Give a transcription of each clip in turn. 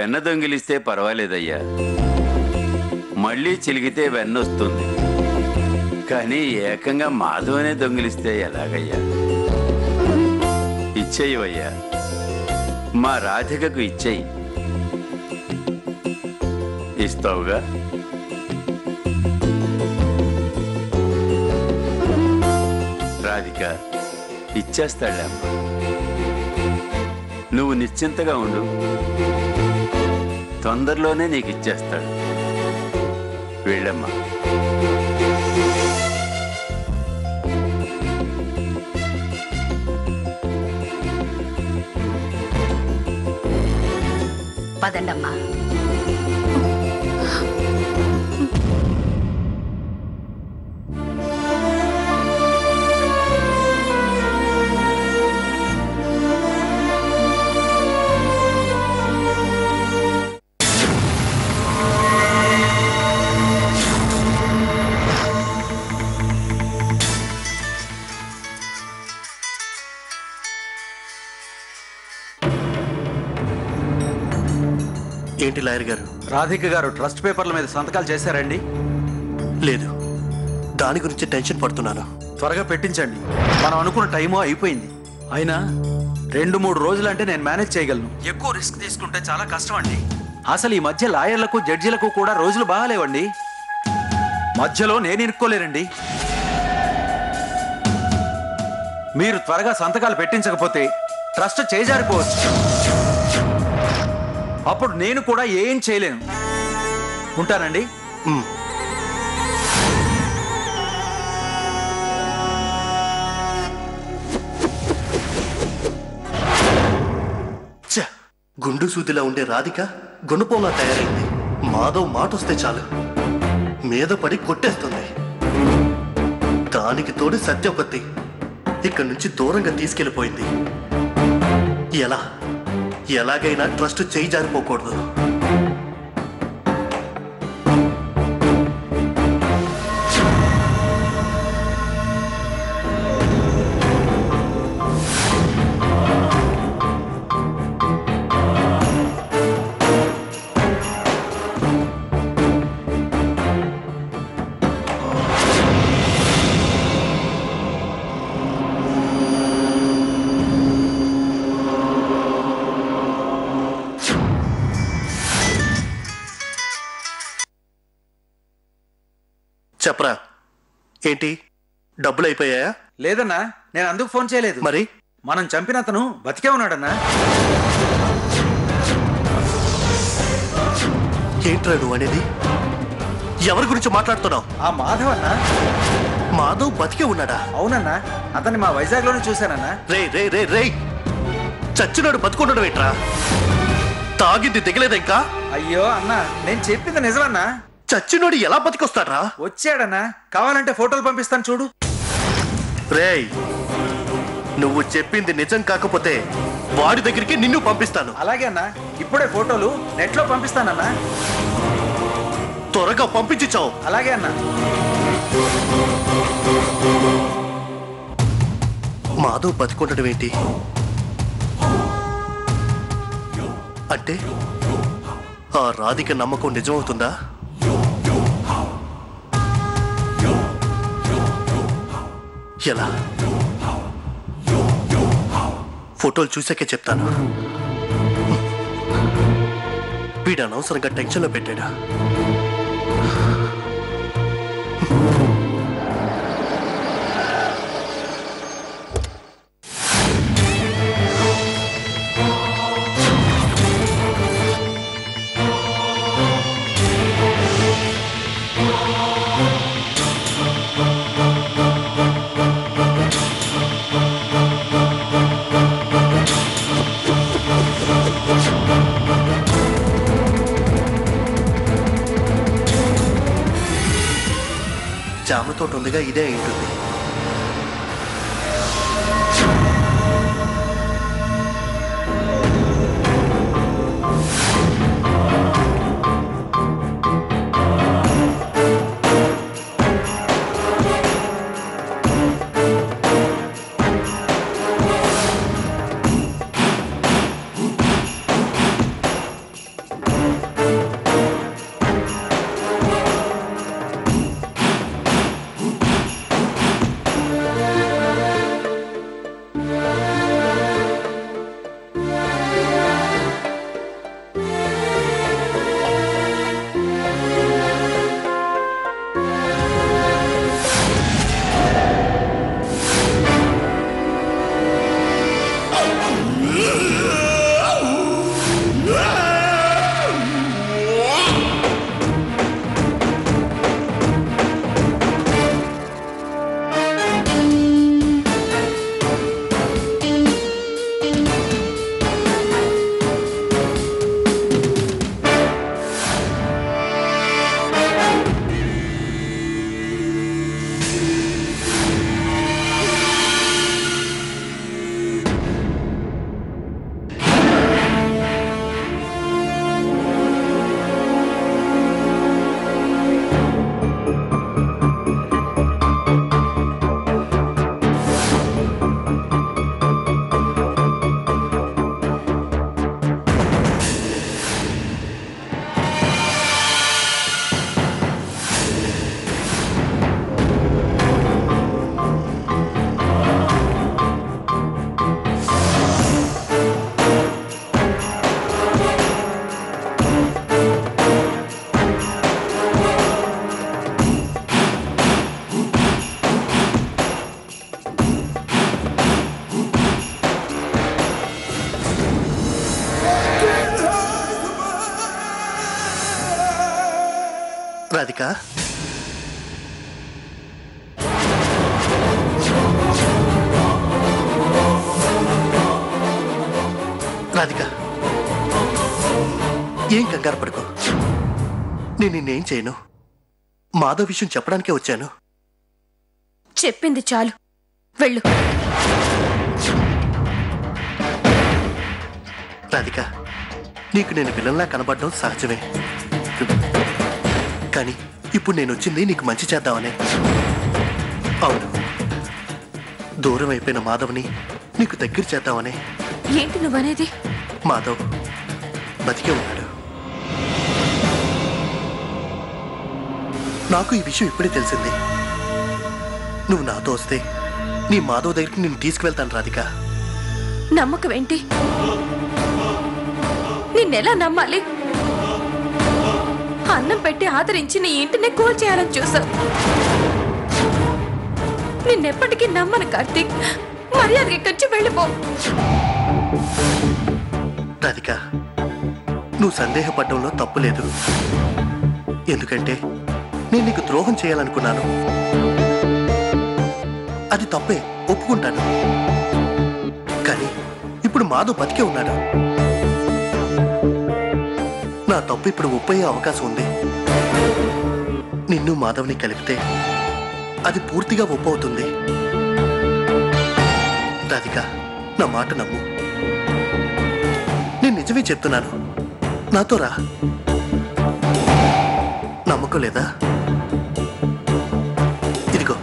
వెన్న దొంగిలిస్తే పర్వాలేదయ్యా, మళ్ళీ చిలిగితే వెన్న వస్తుంది. కానీ ఏకంగా మాధవనే దొంగిలిస్తే ఎలాగయ్యా? ఇచ్చేయవయ్యా, మా రాధికకు ఇచ్చేయి. ఇస్తావుగా? రాధిక ఇచ్చేస్తాడమ్మా, నువ్వు నిశ్చింతగా ఉండు, తొందరలోనే నీకు ఇచ్చేస్తాడు. వెళ్ళమ్మా. పదండమ్మా. ఏంటి లాయర్ గారు? రాధిక గారు ట్రస్ట్ పేపర్ల మీద సంతకాలు చేశారండి? లేదు, దాని గురించి టెన్షన్ పడుతున్నాను. త్వరగా పెట్టించండి, మనం అనుకున్న టైమో అయిపోయింది. అయినా 2-3 రోజులంటే నేను మేనేజ్ చేయగలను. ఎక్కువ రిస్క్ తీసుకుంటే చాలా కష్టం అండి. అసలు ఈ మధ్య లాయర్లకు జడ్జీలకు కూడా రోజులు బాగాలేవండి. మధ్యలో నేను ఇరుక్కోలేరండి. మీరు త్వరగా సంతకాలు పెట్టించకపోతే ట్రస్ట్ చేజారిపోవచ్చు. అప్పుడు నేను కూడా ఏం చేయలేను. ఉంటానండి. గుండు సూదిలా ఉండే రాధిక గుణపోలా తయారైంది. మాధవ్ మాటొస్తే చాలు మీద పడి కొట్టేస్తుంది. దానికి తోడు సత్యవతి ఇక్కడి నుంచి దూరంగా తీసుకెళ్ళిపోయింది. ఎలాగైనా ట్రస్ట్ చేయి జారిపోకూడదు. చెప్పరా, ఏంటి డబ్బులు అయిపోయాయా? లేదన్నా, నేను అందుకు ఫోన్ చేయలేదు. మరి మనం చంపిన అతను బతికే ఉన్నాడన్నా. ఏంట్రా నువ్వు అనేది? ఎవరి గురించి మాట్లాడుతున్నావు? ఆ మాధవ్ అన్నా. మాధవ్ బతికే ఉన్నాడా? అవునన్నా, అతన్ని మా వైజాగ్ లోనే చూశానన్నా. రే రే రే రే చచ్చినాడు బతుకున్నాడు ఏంట్రా? తాగింది దిగలేదా ఇంకా? అయ్యో అన్నా, నేను చెప్పింది నిజమన్నా. చచ్చినోడు ఎలా బతికొస్తాడ్రా? వచ్చాడన్నా, కావాలంటే ఫోటోలు పంపిస్తాను చూడు. రేయ్, నువ్వు చెప్పింది నిజం కాకపోతే వాడి దగ్గరికి నిన్ను పంపిస్తాను. అలాగే అన్నా, ఇప్పుడే ఫోటోలు నెట్లో పంపిస్తానన్నా. త్వరగా పంపించావు. అలాగే అన్నా. మాధవ్ బతికొండడం ఏంటి అంటే ఆ రాధిక నమ్మకం నిజమవుతుందా? ఎలా? ఫోటోలు చూసాకే చెప్తాను. వీడు అనవసరంగా టెన్షన్లో పెట్టాడా? జామ తోట ఉందిగా, ఇదే ఉంటుంది. రాధిక, రాధిక, ఏం కంగారు పడుకో. నేను నిన్నేం చేయను. మాధవ్ విషయం చెప్పడానికే వచ్చాను. చెప్పింది చాలు, వెళ్ళు. రాధిక, నీకు నేను విలన్లా కనబడడం సహజమే. కానీ ఇప్పుడు నేను వచ్చింది నీకు మంచి చేద్దామనే. అవును, దూరం అయిపోయిన మాధవ్ని నీకు దగ్గర చేద్దామనే. ఏంటి నువ్వనేది? మాధవ్ బతికే ఉన్నాడు. నాకు ఈ విషయం ఇప్పుడే తెలిసింది. నువ్వు నాతో వస్తే నీ మాధవ్ దగ్గరికి నేను తీసుకువెళ్తాను రాధిక. నమ్మకం ఏంటి? నిన్నెలా నమ్మాలి? అన్నం పెట్టి ఆదరించి నీ ఇంటిని కూల్ చేయాలని చూసావు. నిన్నెప్పటికీ నమ్మను కార్తీక్. మర్యాద ఇక్కడి వెళ్ళిపో. రాధిక, నువ్వు సందేహపడడంలో తప్పు లేదు. ఎందుకంటే నేను నీకు ద్రోహం చేయాలనుకున్నాను. అది తప్పే, ఒప్పుకుంటాను. కానీ ఇప్పుడు మాధవ్ బతికే ఉన్నాడు. నా తప్పు ఇప్పుడు ఒప్పయ్యే అవకాశం ఉంది. నిన్ను మాధవ్ని కలిపితే అది పూర్తిగా ఒప్పవుతుంది. రాధిక, నా మాట నమ్ము. నేను నిజమే చెప్తున్నాను. నాతో రా. నమ్మకం లేదా? ఇదిగో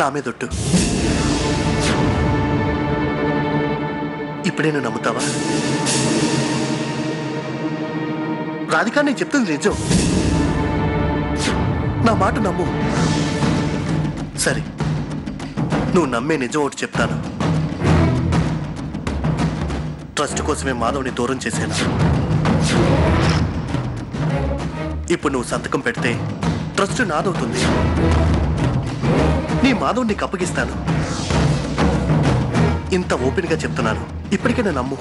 నా మీదొట్టు. ఇప్పుడే నువ్వు నమ్ముతావా? రాధిక, నేను చెప్తుంది నిజం. నా మాట నమ్ము. సరే, నువ్వు నమ్మే నిజం ఒకటి చెప్తాను. ట్రస్ట్ కోసమే మాధవ్ని దూరం చేశాను. ఇప్పుడు నువ్వు సంతకం పెడితే ట్రస్ట్ నాదవుతుంది. నీ మాధవ్ నీకు అప్పగిస్తాను. ఇంత ఓపెన్గా చెప్తున్నాను. ఇప్పటికైనా నమ్ము.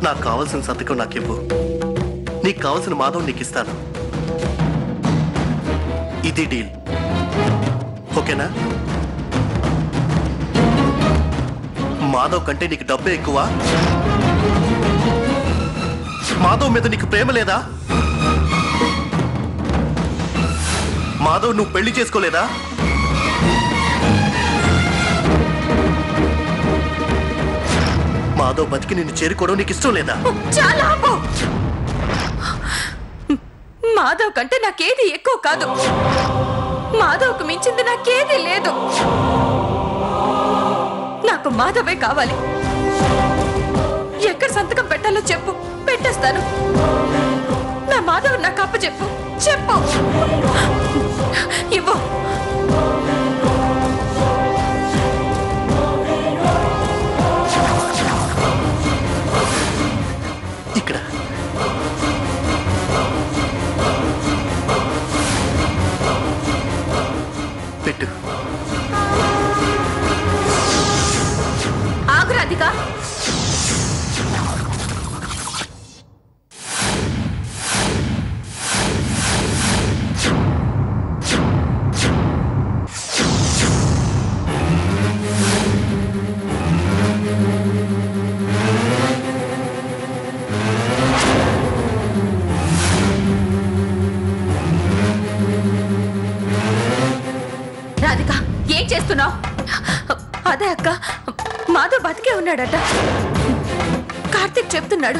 నాకు కావాల్సిన సంతకం నాకివ్వు. నీకు కావాల్సిన మాధవ్ నీకు ఇస్తాను. ఇది డీల్. ఓకేనా? మాధవ్ కంటే నీకు డబ్బే ఎక్కువ? మాధవ్ మీద నీకు ప్రేమ లేదా? మాధవ్ నువ్వు పెళ్లి చేసుకోలేదా? మాధవ్ బతికి నిన్ను చేరుకోవడం నీకు ఇష్టం లేదా? చాలా ఆపు. మాధవ్ కంటే నాకేది ఎక్కువ కాదు. మాధవ్కు మించింది నాకేది లేదు. నాకు మాధవే కావాలి. ఎక్కడ సంతకం పెట్టాలో చెప్పు, పెట్టేస్తాను. నా మాధవ్ నాకు అప్ప చెప్పు. చెప్పు. ఇవ్వు. ఇక్కడ పెట్టు. ఆగు రాధిక. రాధిక, ఏం చేస్తున్నావు? అదే అక్క, మాధవ్ బతికే ఉన్నాడట. కార్తీక్ చెప్తున్నాడు.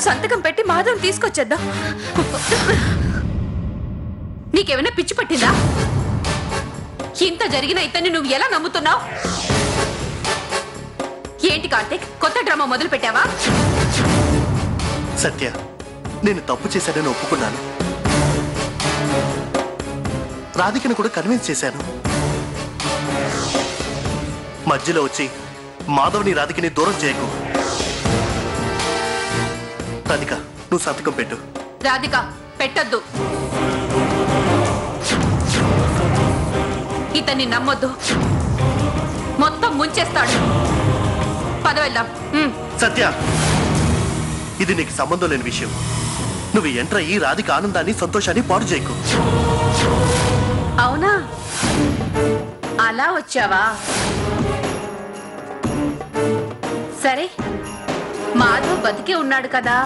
సంతకం పెట్టి మాధవ్ తీసుకొచ్చేద్దాం. నీకేమైనా పిచ్చి పట్టిందా? ఇంత జరిగిన ఇతన్ని నువ్వు ఎలా నమ్ముతున్నావు? ఏంటి కార్తీక్, కొత్త డ్రామా మొదలు పెట్టావా? సత్య, నేను తప్పు చేశానని ఒప్పుకున్నాను. రాధికను కూడా కన్విన్స్ చేశాను. మధ్యలో వచ్చి మాధవ్ని రాధికని దూరం చేయకు. రాధిక, నువ్వు సంతకం పెట్టు. రాధిక, పెట్టద్దు. ఇతన్ని నమ్మొద్దు. మొత్తం ముంచేస్తాడు. పద వెళ్దాం. సత్య, ఇది నీకు సంబంధం లేని విషయం. నువ్వు ఎంటర్ అయ్యి రాధిక ఆనందాన్ని సంతోషాన్ని పాడు చేయకు. అవునా, అలా వచ్చావా? సరే, మాధవ్ బతికే ఉన్నాడు కదా,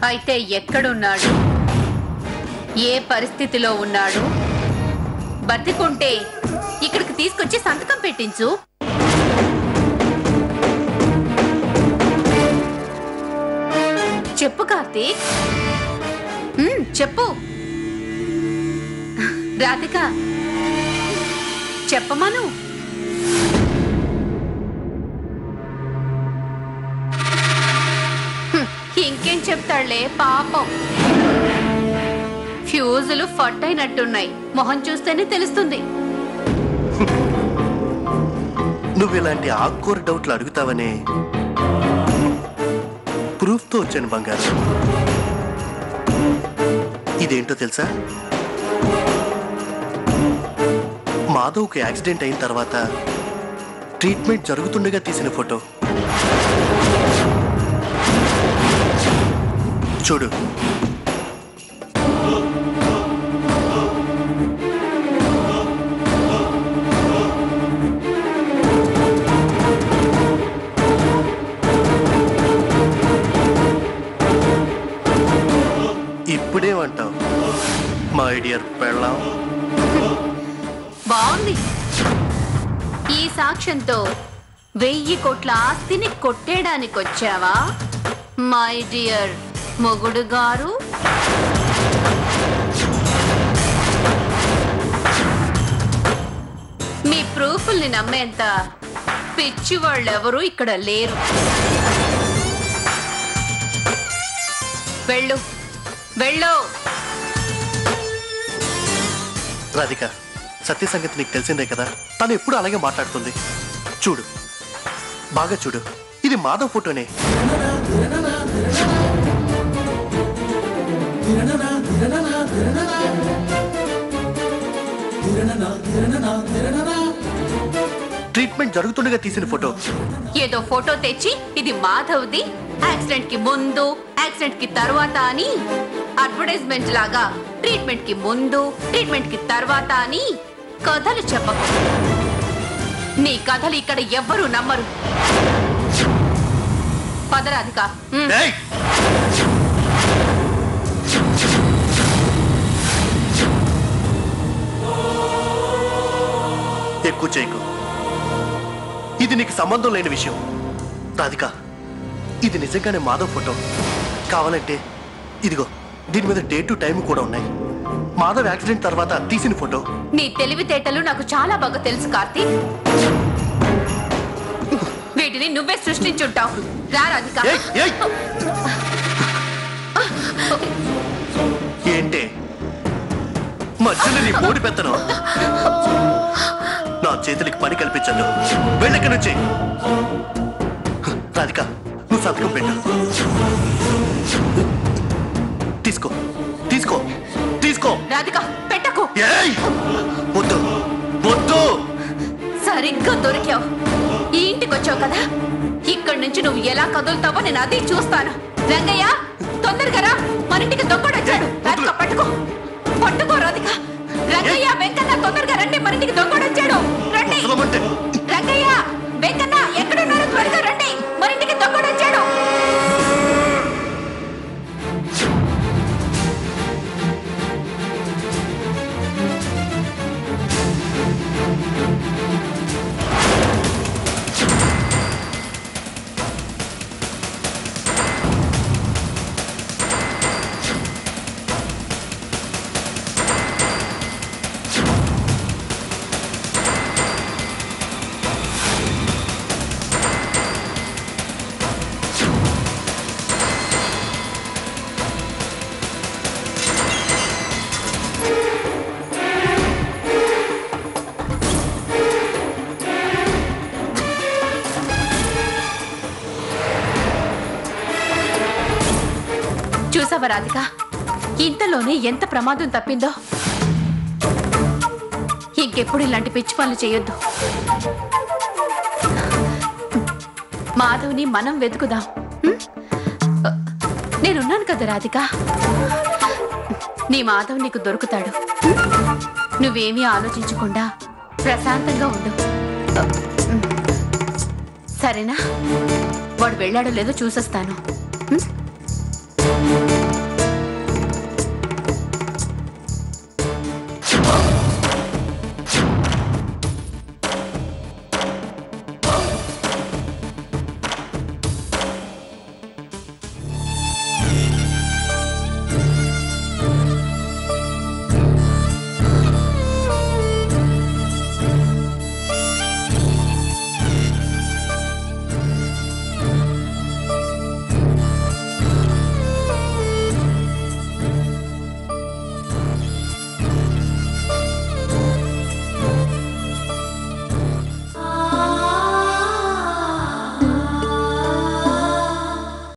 అయితే ఎక్కడున్నాడు, ఏ పరిస్థితిలో ఉన్నాడు? బతికుంటే ఇక్కడికి తీసుకొచ్చి సంతకం పెట్టించు. చెప్పు కార్తీక్, చెప్పు. రాధిక చెప్పమను. ఇంకేం చెప్తాడులే పాపం. ఫ్యూజులు ఫట్ అయినట్టున్నాయి, మొహం చూస్తేనే తెలుస్తుంది. నువ్వు ఇలాంటి ఆకుకూర డౌట్లు అడుగుతావనే ప్రూఫ్ తో వచ్చాను బంగారు. ఇదేంటో తెలుసా? మాధవ్కి యాక్సిడెంట్ అయిన తర్వాత ట్రీట్మెంట్ జరుగుతుండగా తీసిన ఫోటో. చూడు. ఇప్పుడేమంటావు మై డియర్ పెళ్ళాం? బాగుంది. ఈ సాక్ష్యంతో 1000 కోట్ల ఆస్తిని కొట్టేయడానికి వచ్చావా మై డియర్ మొగుడు గారు? మీ ప్రూఫ్ల్ని నమ్మేంత పిచ్చి వాళ్ళెవరూ ఇక్కడ లేరు. వెళ్ళు వెళ్ళు. రాధిక, సత్య సంగతి నీకు తెలిసిందే కదా, తను ఎప్పుడు అలాగే మాట్లాడుతుంది. చూడు, బాగా చూడు, ఇది మాధవ్ ఫోటోనే. ట్రీట్మెంట్ జరుగుతుండగా తీసిన ఫోటో. ఏదో ఫోటో తెచ్చి ఇది మాధవ్ది, యాక్సిడెంట్ కి ముందు యాక్సిడెంట్ కి తర్వాత అని అడ్వర్టైజ్మెంట్ లాగా ట్రీట్మెంట్ కి ముందు ట్రీట్మెంట్ కి తర్వాత అని కథలు చెప్పకు. నీ కథలు ఇక్కడ ఎవ్వరూ నమ్మరు. పదరాధిక. ఎక్కువ చేయకు, ఇది నీకు సంబంధం లేని విషయం. రాధిక, ఇది నిజంగానే మాధవ్ ఫోటో. కావాలంటే ఇదిగో, దీని మీద డేటు టైం కూడా ఉన్నాయి. మాధవ్ యాక్సిడెంట్ తర్వాత తీసిన ఫోటో. నీ తెలివితేటలు నాకు చాలా బాగా తెలుసు కార్తీక్. వీటిని నువ్వే సృష్టించుంటావు. రా రాధిక. ఏంటే మధ్యలో నీ మూడి పెత్తను? నా చేతులకి పని కల్పించదు. వెళ్ళక నుంచి. రాధిక, నువ్వు సంతకం పెట్టు. తీసుకో తీసుకో తీసుకో. రాధిక పెట్టకు. వద్దు వద్దు. సరిగ్గా దొరికావు. ఈ ఇంటికి వచ్చావు కదా, ఇక్కడి నుంచి నువ్వు ఎలా కదులుతావో నేను అది చూస్తాను. రంగయ్య, తొందరగా రా, మన ఇంటికి దొంగడొచ్చాడు. రాధిక పట్టుకో పట్టుకో. రాధిక, రంగయ్య, వెంకన్న తొందరగా రండి, మన ఇంటికి దొంగడొచ్చాడు. రండి రంగయ్య, వెంకన్న ఎక్కడున్నారు? త్వరగా రండి, మన ఇంటికి దొంగడొచ్చాడు. చూసావా రాధిక, ఇంతలోనే ఎంత ప్రమాదం తప్పిందో. ఇంకెప్పుడు ఇలాంటి పిచ్చి పనులు చేయొద్దు. మాధవ్ని మనం వెతుకుదాం. నేనున్నాను కదా రాధిక. నీ మాధవ్ నీకు దొరుకుతాడు. నువ్వేమీ ఆలోచించకుండా ప్రశాంతంగా ఉండు. సరేనా? వాడు వెళ్ళాడో లేదో చూసొస్తాను.